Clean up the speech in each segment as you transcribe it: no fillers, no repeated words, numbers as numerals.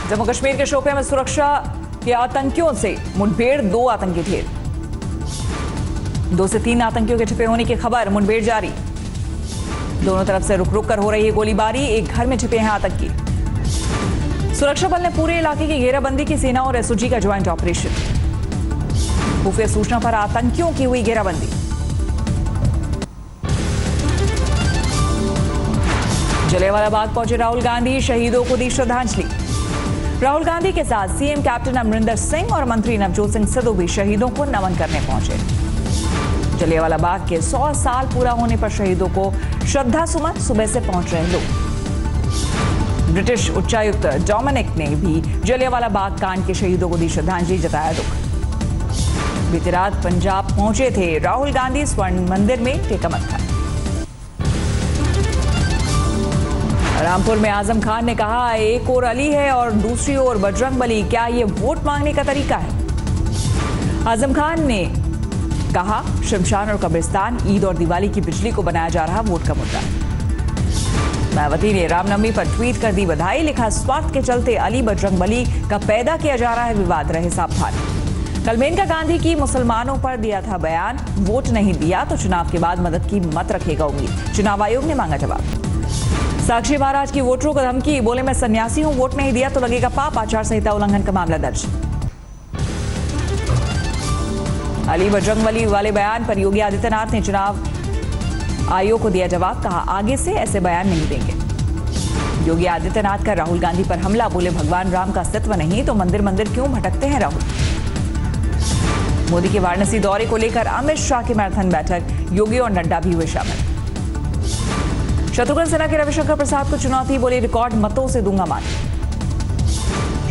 जम्मू कश्मीर के शोपियां में सुरक्षा के आतंकियों से मुठभेड़, 2 आतंकी ढेर। 2 से 3 आतंकियों के छिपे होने की खबर, मुठभेड़ जारी। दोनों तरफ से रुक रुक कर हो रही है गोलीबारी, एक घर में छिपे हैं आतंकी। सुरक्षा बल ने पूरे इलाके की घेराबंदी की, सेना और एसओजी का ज्वाइंट ऑपरेशन। खुफिया सूचना पर आतंकियों की हुई घेराबंदी। जलियांवाला बाग पहुंचे राहुल गांधी, शहीदों को दी श्रद्धांजलि। राहुल गांधी के साथ सीएम कैप्टन अमरिंदर सिंह और मंत्री नवजोत सिंह सिद्धू भी शहीदों को नमन करने पहुंचे। जलियांवाला बाग के 100 साल पूरा होने पर शहीदों को श्रद्धा सुमन सुबह से पहुंच रहे लोग। ब्रिटिश उच्चायुक्त डोमिनिक ने भी जलियांवाला बाग कांड के शहीदों को दी श्रद्धांजलि, जताया दुख। बीती रात पंजाब पहुंचे थे राहुल गांधी, स्वर्ण मंदिर में टेका मत्था। रामपुर में आजम खान ने कहा, एक ओर अली है और दूसरी ओर बजरंगबली, क्या ये वोट मांगने का तरीका है? आजम खान ने कहा, शमशान और कब्रिस्तान, ईद और दिवाली की बिजली को बनाया जा रहा वोट का मुद्दा। मायावती ने रामनवमी पर ट्वीट कर दी बधाई, लिखा, स्वार्थ के चलते अली बजरंगबली का पैदा किया जा रहा है विवाद, रहे सावधान। कल मेनका गांधी की मुसलमानों पर दिया था बयान, वोट नहीं दिया तो चुनाव के बाद मदद की मत रखेगा उम्मीद, चुनाव आयोग ने मांगा जवाब। साक्षी महाराज की वोटरों को धमकी, बोले मैं सन्यासी हूं, वोट नहीं दिया तो लगेगा पाप, आचार संहिता उल्लंघन का मामला दर्ज। अली बजरंगबली वाले बयान पर योगी आदित्यनाथ ने चुनाव आयोग को दिया जवाब, कहा आगे से ऐसे बयान नहीं देंगे। योगी आदित्यनाथ का राहुल गांधी पर हमला, बोले भगवान राम का अस्तित्व नहीं तो मंदिर मंदिर क्यों भटकते हैं राहुल। मोदी के वाराणसी दौरे को लेकर अमित शाह की मैराथन बैठक, योगी और नड्डा भी हुए शामिल। शत्रुघ्न सिन्हा के रविशंकर प्रसाद को चुनौती, बोले रिकॉर्ड मतों से दूंगा मान।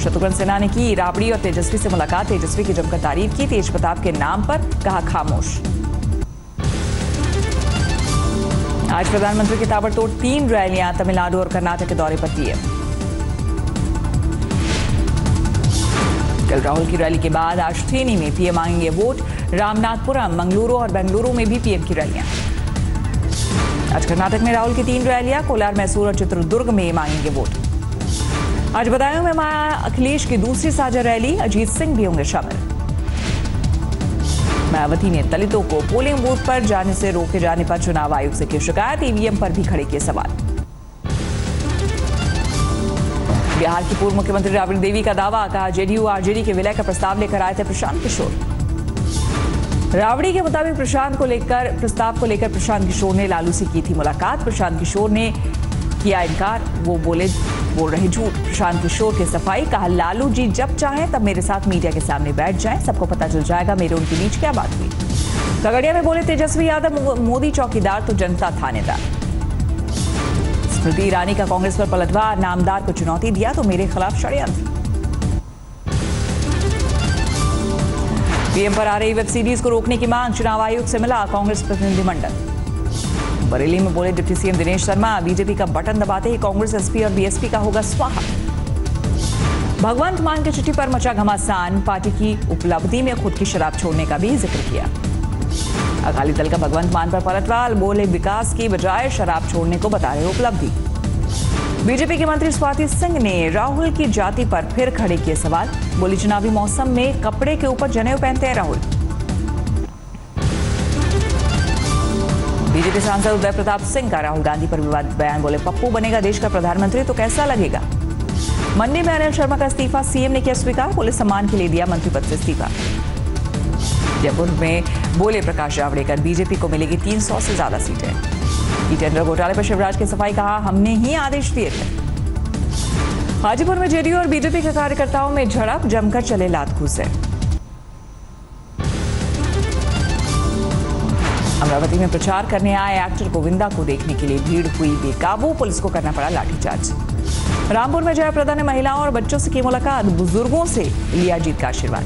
शत्रुघ्न सिन्हा ने की राबड़ी और तेजस्वी से मुलाकात, तेजस्वी की जमकर तारीफ की, तेज प्रताप के नाम पर कहा खामोश। आज प्रधानमंत्री की ताबड़तोड़ 3 रैलियां, तमिलनाडु और कर्नाटक के दौरे पर पीएम। कल राहुल की रैली के बाद आज थेनी में पीएम मांगेंगे वोट, रामनाथपुरम, मंगलुरु और बेंगलुरु में भी पीएम की रैलियां। आज कर्नाटक में राहुल की 3 रैलियां, कोलार, मैसूर और चित्रदुर्ग में मांगेंगे वोट। आज बदायूं में मां अखिलेश की दूसरी साझा रैली, अजीत सिंह भी होंगे शामिल। मायावती ने दलितों को पोलिंग बूथ पर जाने से रोके जाने पर चुनाव आयोग से की शिकायत, ईवीएम पर भी खड़े किए सवाल। बिहार की पूर्व मुख्यमंत्री राबड़ी देवी का दावा, कहा जेडीयू आरजेडी के विलय का प्रस्ताव लेकर आए थे प्रशांत किशोर। राबड़ी के मुताबिक प्रस्ताव को लेकर प्रशांत किशोर ने लालू से की थी मुलाकात, प्रशांत किशोर ने किया इनकार, वो बोल रहे झूठ। प्रशांत किशोर की सफाई, कहा लालू जी जब चाहें तब मेरे साथ मीडिया के सामने बैठ जाएं, सबको पता चल जाएगा मेरे उनके बीच क्या बात हुई। खगड़िया में बोले तेजस्वी यादव, मोदी चौकीदार तो जनता थानेदार। स्मृति ईरानी का कांग्रेस पर पलटवार, नामदार को चुनौती दिया तो मेरे खिलाफ षड्यंत्र। पीएम पर आ रही वेब सीरीज को रोकने की मांग, चुनाव आयोग से मिला कांग्रेस प्रतिनिधिमंडल। बरेली में बोले deputy CM Dinesh Sharma, BJP का बटन दबाते ही कांग्रेस एसपी और बीएसपी का होगा स्वाहा। भगवंत मान की चिट्ठी पर मचा घमासान, पार्टी की उपलब्धि में खुद की शराब छोड़ने का भी जिक्र किया। अकाली दल का भगवंत मान पर पलटवार, बोले विकास की बजाय शराब छोड़ने को बता रहे उपलब्धि। बीजेपी के मंत्री स्वाति सिंह ने राहुल की जाति पर फिर खड़े किए सवाल, बोली चुनावी मौसम में कपड़े के ऊपर जनेऊ पहनते हैं राहुल। बीजेपी सांसद उदय प्रताप सिंह का राहुल गांधी पर विवादित बयान, बोले पप्पू बनेगा देश का प्रधानमंत्री तो कैसा लगेगा। मंडी में अनिल शर्मा का इस्तीफा सीएम ने किया स्वीकार, बोले सम्मान के लिए दिया मंत्री पद से इस्तीफा। जयपुर में बोले प्रकाश जावड़ेकर, बीजेपी को मिलेगी 300 से ज्यादा सीटें। ई टेंडर घोटाले पर शिवराज की सफाई, कहा हमने ही आदेश दिए थे। हाजीपुर में जेडीयू और बीजेपी के कार्यकर्ताओं में झड़प, जमकर चले लात घूसे। अमरावती में प्रचार करने आए एक्टर गोविंदा को देखने के लिए भीड़ हुई बेकाबू, पुलिस को करना पड़ा लाठीचार्ज। रामपुर में जयप्रदा ने महिलाओं और बच्चों से की मुलाकात, बुजुर्गों से लिया जीत का आशीर्वाद।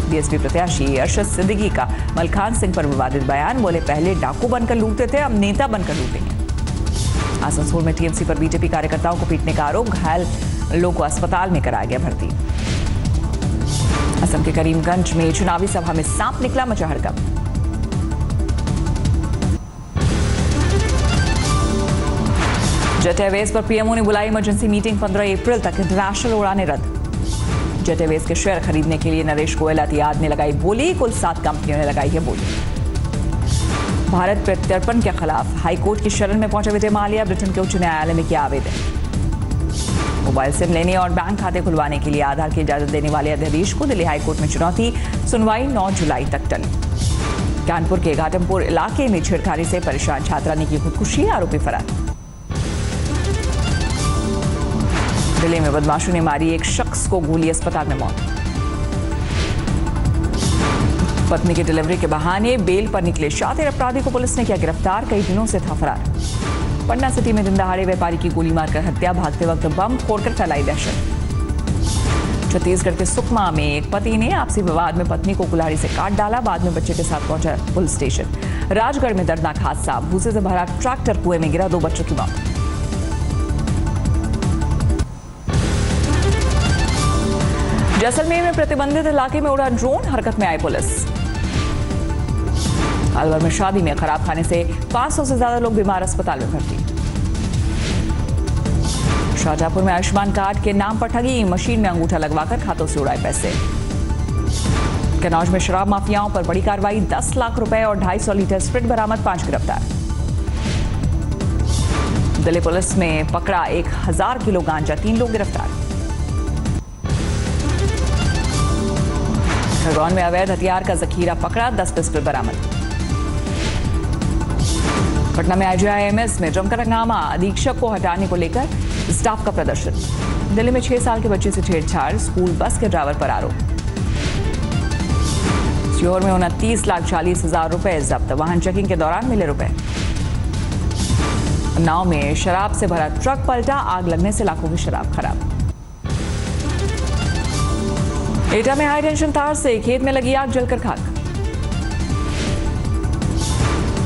बीएसपी प्रत्याशी अरशद सिद्दीकी का मलखान सिंह पर विवादित बयान, बोले पहले डाकू बनकर लूटते थे, अब नेता बनकर लूटेंगे। आसनसोल में टीएमसी पर बीजेपी कार्यकर्ताओं को पीटने का आरोप, घायल लोगों को अस्पताल में कराया गया भर्ती। असम के करीमगंज में चुनावी सभा में सांप निकला, मचा हड़कंप। जेट एयरवेज पर पीएमओ ने बुलाई इमरजेंसी मीटिंग। 15 अप्रैल तक इंटरनेशनल उड़ानें रद्द। जेट एयरवेज के शेयर खरीदने के लिए नरेश गोयल एहतियात ने लगाई बोली। कुल 7 कंपनियों ने लगाई है बोली। भारत प्रत्यर्पण के खिलाफ हाईकोर्ट की शरण में पहुंचे विजय माल्या। ब्रिटेन के उच्च न्यायालय में किया आवेदन। मोबाइल सिम लेने और बैंक खाते खुलवाने के लिए आधार की इजाजत देने वाले अध्यादेश को दिल्ली हाईकोर्ट में चुनौती। सुनवाई 9 जुलाई तक टली। कानपुर के घाटमपुर इलाके में छेड़खानी से परेशान छात्रा ने की खुदकुशी। आरोपी फरार। दिल्ली में बदमाशों ने मारी एक शख्स को गोली। अस्पताल में मौत। पत्नी की डिलीवरी के बहाने बेल पर निकले शातिर अपराधी को पुलिस ने किया गिरफ्तार। कई दिनों से था फरार। पटना सिटी में दिन दहाड़े व्यापारी की गोली मारकर हत्या। भागते वक्त बम फोड़कर फैलाई दहशत। छत्तीसगढ़ के सुकमा में एक पति ने आपसी विवाद में पत्नी को कुल्हाड़ी से काट डाला। बाद में बच्चे के साथ पहुंचा पुलिस स्टेशन। राजगढ़ में दर्दनाक हादसा। भूसे से भरा ट्रैक्टर कुएं में गिरा। 2 बच्चों की मौत। जैसलमेर में प्रतिबंधित इलाके में उड़ा ड्रोन। हरकत में आई पुलिस। अलवर में शादी में खराब खाने से 500 से ज्यादा लोग बीमार। अस्पताल में भर्ती। शाहजहांपुर में आयुष्मान कार्ड के नाम पर ठगी। मशीन में अंगूठा लगवाकर खातों से उड़ाए पैसे। कन्नौज में शराब माफियाओं पर बड़ी कार्रवाई। 10 लाख रुपए और 250 लीटर स्प्रिट बरामद। 5 गिरफ्तार। दिल्ली पुलिस में पकड़ा 1000 किलो गांजा। 3 लोग गिरफ्तार। खरगोन में अवैध हथियार का जखीरा पकड़ा। 10 पिस्टल बरामद। पटना में आईजीआईएमएस में जमकर हंगामा। अधीक्षक को हटाने को लेकर स्टाफ का प्रदर्शन। दिल्ली में 6 साल के बच्चे से छेड़छाड़। स्कूल बस के ड्राइवर पर आरोप। सीहोर में 29,40,000 रुपए जब्त। वाहन चेकिंग के दौरान मिले रुपए। उन्नाव में शराब से भरा ट्रक पलटा। आग लगने से लाखों की शराब खराब। एटा में हाई टेंशन तार से खेत में लगी आग। जलकर खाक।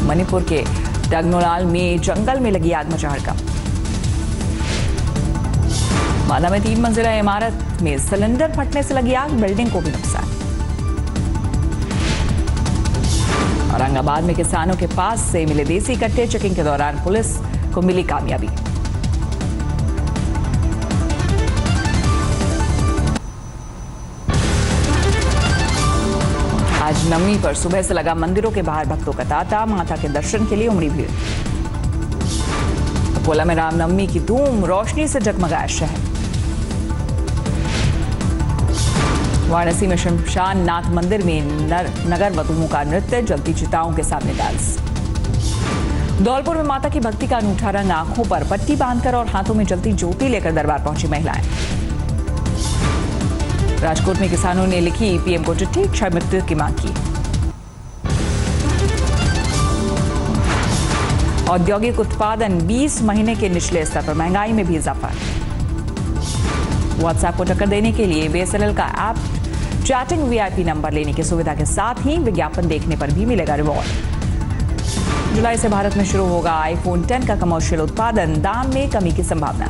मणिपुर के डगनोलाल में जंगल में लगी आग। मचा हड़कंप। बांदा में 3 मंजिला इमारत में सिलेंडर फटने से लगी आग। बिल्डिंग को भी नुकसान। औरंगाबाद में किसानों के पास से मिले देसी कट्टे। चेकिंग के दौरान पुलिस को मिली कामयाबी। आज नवमी पर सुबह से लगा मंदिरों के बाहर भक्तों का तांता। माता के दर्शन के लिए उमड़ी भीड़। अकोला में रामनवमी की धूम। रोशनी से जगमगाया शहर। वाराणसी में शमशान नाथ मंदिर में नगर वधुओं का नृत्य। जलती चिताओं के सामने डांस। धौलपुर में माता की भक्ति का अनूठा रंग। आंखों पर पट्टी बांधकर और हाथों में जलती ज्योति लेकर दरबार पहुंची महिलाएं। राजकोट में किसानों ने लिखी पीएम को चिट्ठी। क्षय मृत्यु की मांग की। औद्योगिक उत्पादन 20 महीने के निचले स्तर पर। महंगाई में भी इजाफा। व्हाट्सएप को टक्कर देने के लिए बीएसएनएल का ऐप चैटिंग वीआईपी नंबर लेने की सुविधा के साथ ही विज्ञापन देखने पर भी मिलेगा रिवॉर्ड। जुलाई से भारत में शुरू होगा आईफोन 10 का कमर्शियल उत्पादन। दाम में कमी की संभावना।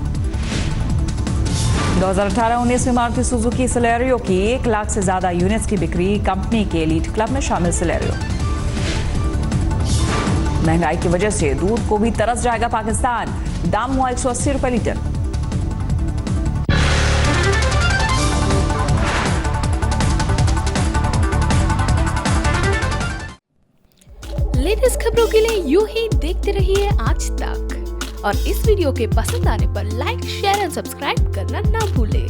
2018-19 में मारुति सुजुकी सिलेरियो की 1 लाख से ज्यादा यूनिट्स की बिक्री। कंपनी के एलीट क्लब में शामिल सिलेरियो। महंगाई की वजह से दूध को भी तरस जाएगा पाकिस्तान। दाम हुआ 180 रुपए लीटर। लेटेस्ट खबरों के लिए यूं ही देखते रहिए आज तक और इस वीडियो के पसंद आने पर लाइक, शेयर एंड सब्सक्राइब करना ना भूलें।